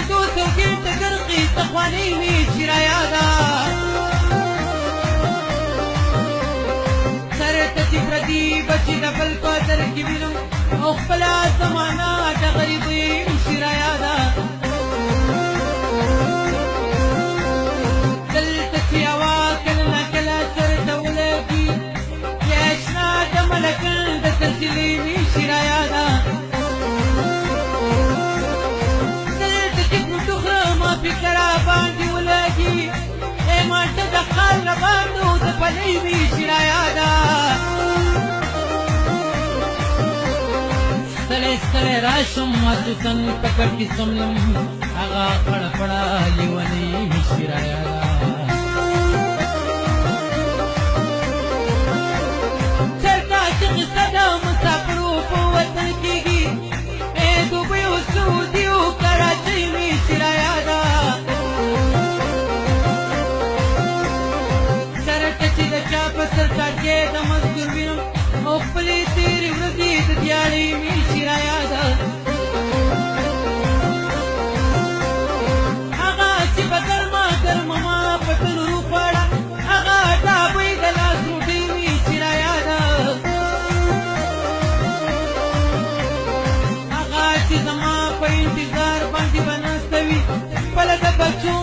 فردوس او ګیر ته ګرقي تخوانۍ مې چې رایاده سر ته چې پردي بچي د بل په در کې وینم او خپله زمانه د غریبۍ مې چې رایاده دلته چې هوا کله نه کله سر ته ولګي یا اشنا د ملکن د سلسلې مې چې رایاده فکرا باندې ولګي اے ماته د خال باندې د پلي وی شرايادا ستړي ستړي راشم ماتن پکړ کی سملم هغه پړ پړا لیونی وی شرايادا چرتا چې صدا مسافرو په وطن کېږي اے دوبه او سعودي او کراچي وی شرايادا سرکارګې د مزدور وینم او خپلې تېرې ورځې د دیاړې مې چې رایاده هغه چې به ګرمه ګرمه ما په تنور وخوړه هغه ډابۍ د لاس روټۍ مې چې رایاده هغه چې زما په انتظار باندې به ناسته وي خپله د بچو